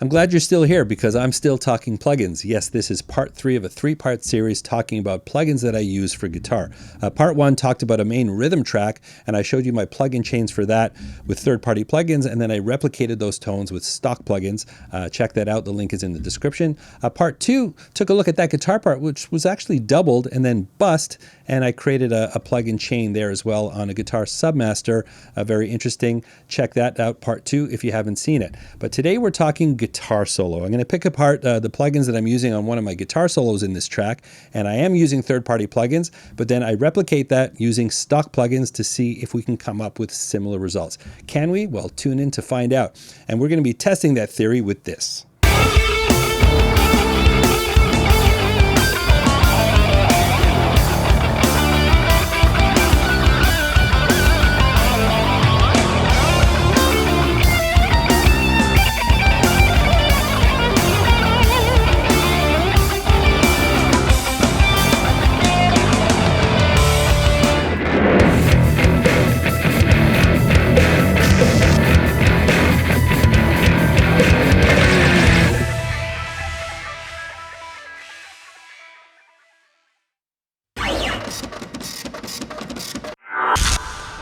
I'm glad you're still here because I'm still talking plugins. Yes, this is part 3 of a 3-part series talking about plugins that I use for guitar. Part 1 talked about a main rhythm track, and I showed you my plugin chains for that with third-party plugins, and then I replicated those tones with stock plugins. Check that out. The link is in the description. Part 2 took a look at that guitar part, which was actually doubled and then bust, and I created a plugin chain there as well on a Guitar Submaster. Very interesting. Check that out, part 2, if you haven't seen it. But today we're talking guitar solo. I'm going to pick apart the plugins that I'm using on one of my guitar solos in this track, and I am using third-party plugins, but then I replicate that using stock plugins to see if we can come up with similar results. Can we? Well, tune in to find out. And we're going to be testing that theory with this.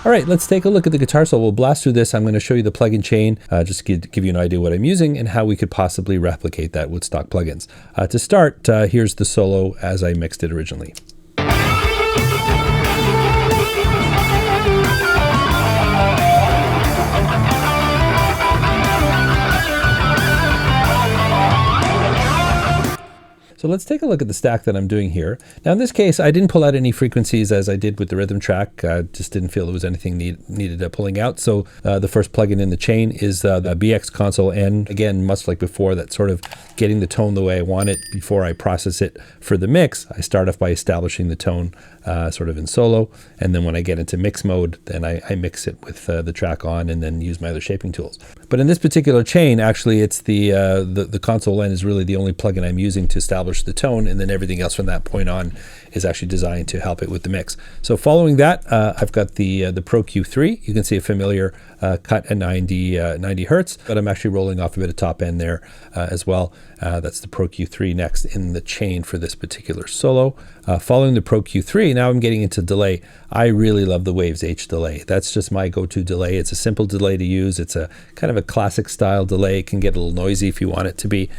All right, let's take a look at the guitar solo. We'll blast through this. I'm going to show you the plugin chain, just to give you an idea what I'm using and how we could possibly replicate that with stock plugins. To start, here's the solo as I mixed it originally. So let's take a look at the stack that I'm doing here. Now in this case, I didn't pull out any frequencies as I did with the rhythm track. I just didn't feel there was anything needed pulling out. So the first plugin in the chain is the BX Console N. Again, much like before, that's sort of getting the tone the way I want it before I process it for the mix. I start off by establishing the tone sort of in solo, and then when I get into mix mode, then I mix it with the track on and then use my other shaping tools. But in this particular chain, actually it's the Console N is really the only plugin I'm using to establish the tone, and then everything else from that point on is actually designed to help it with the mix. So following that, I've got the Pro Q3. You can see a familiar cut at 90 hertz, but I'm actually rolling off a bit of top end there as well. That's the Pro Q3 next in the chain for this particular solo. Following the Pro Q3, now I'm getting into delay. I really love the Waves H delay. That's just my go-to delay. It's a simple delay to use. It's a kind of a classic style delay. It can get a little noisy if you want it to be,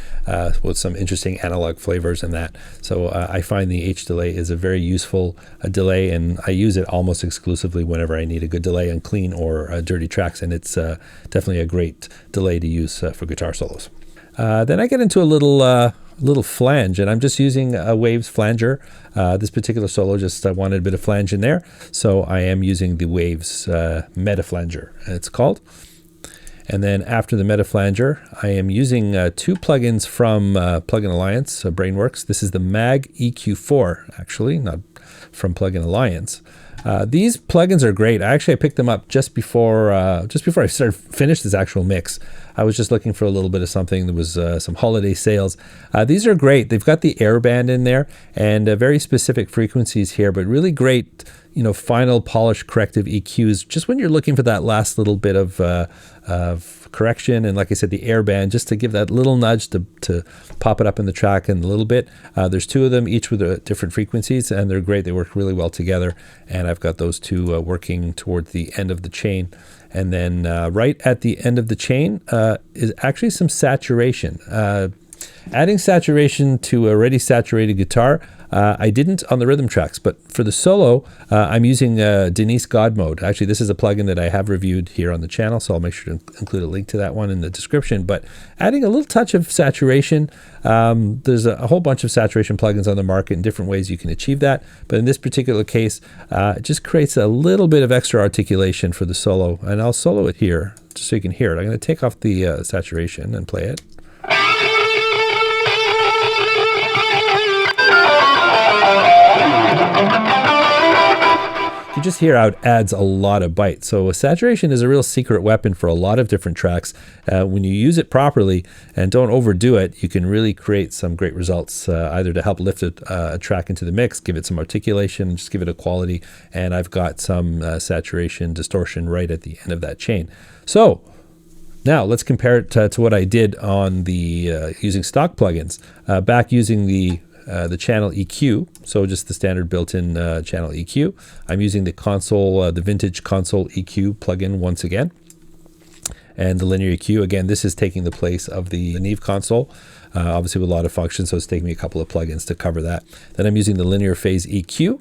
with some interesting analog flavors and that. So I find the H delay is a very useful delay, and I use it almost exclusively whenever I need a good delay on clean or dirty tracks, and it's definitely a great delay to use for guitar solos. Then I get into a little flange, and I'm just using a Waves flanger. This particular solo, just I wanted a bit of flange in there, so I am using the Waves Meta Flanger, it's called. And then after the Meta Flanger, I am using 2 plugins from Plugin Alliance, Brainworks. This is the Mag EQ4, actually, not from Plugin Alliance. These plugins are great. I picked them up just before I finished this actual mix. I was just looking for a little bit of something. There was some holiday sales. These are great. They've got the air band in there and very specific frequencies here, but really great, final polish corrective EQs, just when you're looking for that last little bit of correction, and like I said, the air band, just to give that little nudge to pop it up in the track in a little bit. There's 2 of them, each with different frequencies, and they're great. They work really well together, and I've got those 2 working towards the end of the chain. And then right at the end of the chain is actually some saturation. Adding saturation to a already saturated guitar, I didn't on the rhythm tracks, but for the solo, I'm using Denise God Mode. Actually, this is a plugin that I have reviewed here on the channel, so I'll make sure to include a link to that one in the description. But adding a little touch of saturation, there's a whole bunch of saturation plugins on the market in different ways you can achieve that. But in this particular case, it just creates a little bit of extra articulation for the solo, and I'll solo it here just so you can hear it. I'm going to take off the saturation and play it. You just hear how it adds a lot of bite. So saturation is a real secret weapon for a lot of different tracks. When you use it properly and don't overdo it, you can really create some great results, either to help lift a track into the mix, give it some articulation, just give it a quality. And I've got some saturation distortion right at the end of that chain. So Now let's compare it to what I did on the using stock plugins. Back using the channel EQ, so just the standard built-in channel EQ. I'm using the console, the vintage console EQ plugin once again. And the linear EQ, again, this is taking the place of the Neve console, obviously with a lot of functions, so it's taking me a couple of plugins to cover that. Then I'm using the linear phase EQ,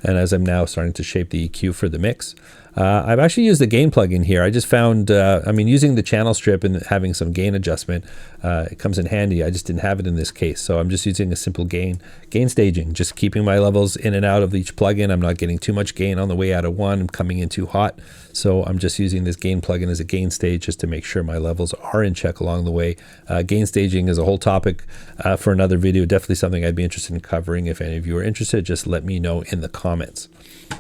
and as I'm now starting to shape the EQ for the mix. I've actually used the gain plugin here. I just found, using the channel strip and having some gain adjustment, it comes in handy. I just didn't have it in this case. So I'm just using a simple gain staging, just keeping my levels in and out of each plugin. I'm not getting too much gain on the way out of one. I'm coming in too hot. So I'm just using this gain plugin as a gain stage just to make sure my levels are in check along the way. Gain staging is a whole topic for another video. Definitely something I'd be interested in covering. If any of you are interested, just let me know in the comments.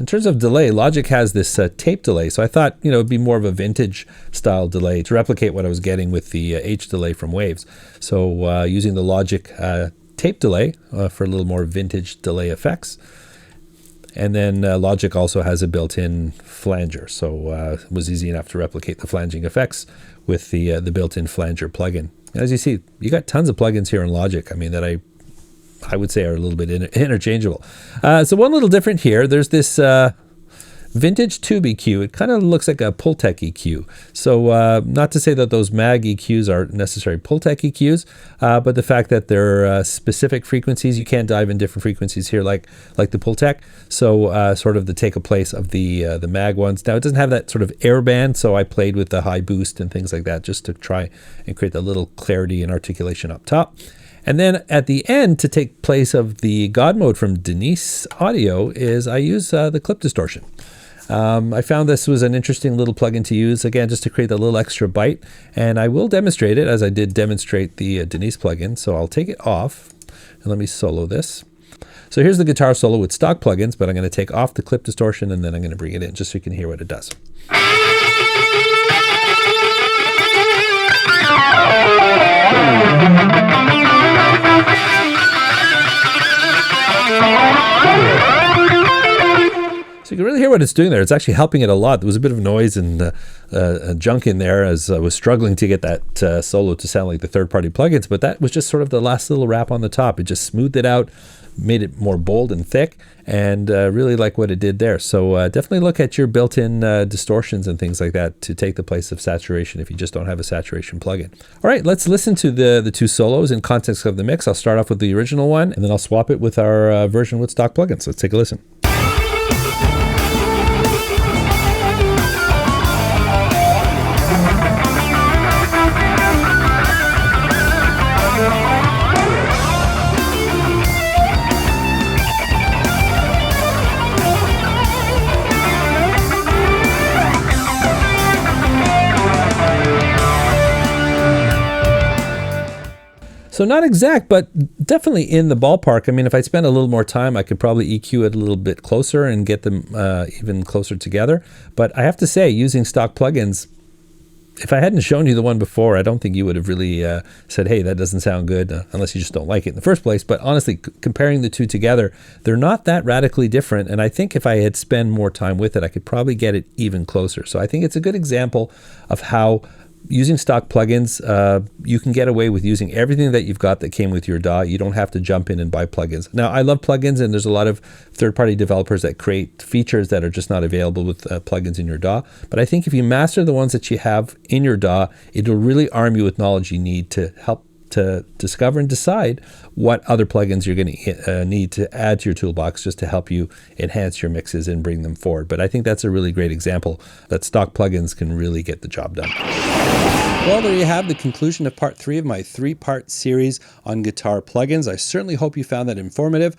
In terms of delay, Logic has this tape delay, so I thought it'd be more of a vintage style delay to replicate what I was getting with the H delay from Waves. So using the Logic tape delay for a little more vintage delay effects. And then Logic also has a built-in flanger, so it was easy enough to replicate the flanging effects with the built-in flanger plugin. As you see, you got tons of plugins here in Logic. That I would say are a little bit interchangeable. So one little different here, there's this vintage tube EQ. It kind of looks like a Pultec EQ. So not to say that those mag EQs are necessary Pultec EQs, but the fact that they're specific frequencies, you can't dive in different frequencies here like the Pultec. So sort of the take a place of the mag ones. Now it doesn't have that sort of air band, so I played with the high boost and things like that just to try and create that little clarity and articulation up top. And then at the end, to take place of the God mode from Denise Audio, is I use the clip distortion. I found this was an interesting little plugin to use, again, just to create a little extra bite. And I will demonstrate it as I did demonstrate the Denise plugin. So I'll take it off and let me solo this. So here's the guitar solo with stock plugins, but I'm going to take off the clip distortion and then I'm going to bring it in just so you can hear what it does. So you can really hear what it's doing there. It's actually helping it a lot. There was a bit of noise and junk in there as I was struggling to get that solo to sound like the third-party plugins, but that was just sort of the last little wrap on the top. It just smoothed it out, made it more bold and thick, and really like what it did there. So definitely look at your built-in distortions and things like that to take the place of saturation if you just don't have a saturation plugin. All right, let's listen to the two solos in context of the mix. I'll start off with the original one, and then I'll swap it with our version with stock plugins. Let's take a listen. So not exact, but definitely in the ballpark. If I spent a little more time, I could probably EQ it a little bit closer and get them even closer together. But I have to say, using stock plugins, if I hadn't shown you the one before, I don't think you would have really said, hey, that doesn't sound good, unless you just don't like it in the first place. But honestly, comparing the two together, they're not that radically different. And I think if I had spent more time with it, I could probably get it even closer. So I think it's a good example of how using stock plugins, you can get away with using everything that you've got that came with your DAW. You don't have to jump in and buy plugins. Now, I love plugins, and there's a lot of third-party developers that create features that are just not available with plugins in your DAW. But I think if you master the ones that you have in your DAW, it'll really arm you with knowledge you need to help to discover and decide what other plugins you're going to need to add to your toolbox just to help you enhance your mixes and bring them forward. But I think that's a really great example that stock plugins can really get the job done. Well, there you have the conclusion of part 3 of my 3-part series on guitar plugins. I certainly hope you found that informative.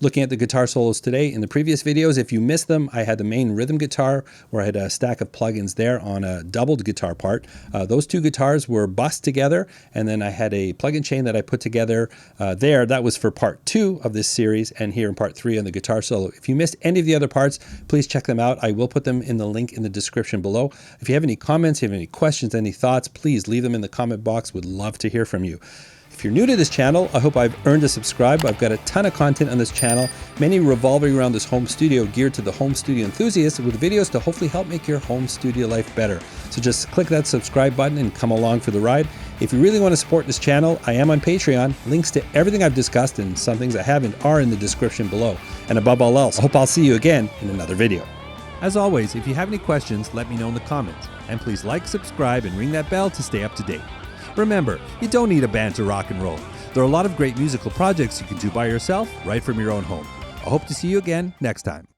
Looking at the guitar solos today, in the previous videos, if you missed them, I had the main rhythm guitar where I had a stack of plugins there on a doubled guitar part. Those two guitars were bussed together, and then I had a plugin chain that I put together there. That was for part 2 of this series, and here in part 3 on the guitar solo. If you missed any of the other parts, please check them out. I will put them in the link in the description below. If you have any comments, if you have any questions, any thoughts, please leave them in the comment box. Would love to hear from you. If If you're new to this channel, I hope I've earned a subscribe. I've got a ton of content on this channel, many revolving around this home studio geared to the home studio enthusiast, with videos to hopefully help make your home studio life better. So just click that subscribe button and come along for the ride. If you really want to support this channel, I am on Patreon. Links to everything I've discussed and some things I haven't are in the description below. And above all else, I hope I'll see you again in another video. As always, if you have any questions, let me know in the comments. And please like, subscribe, and ring that bell to stay up to date. Remember, you don't need a band to rock and roll. There are a lot of great musical projects you can do by yourself, right from your own home. I hope to see you again next time.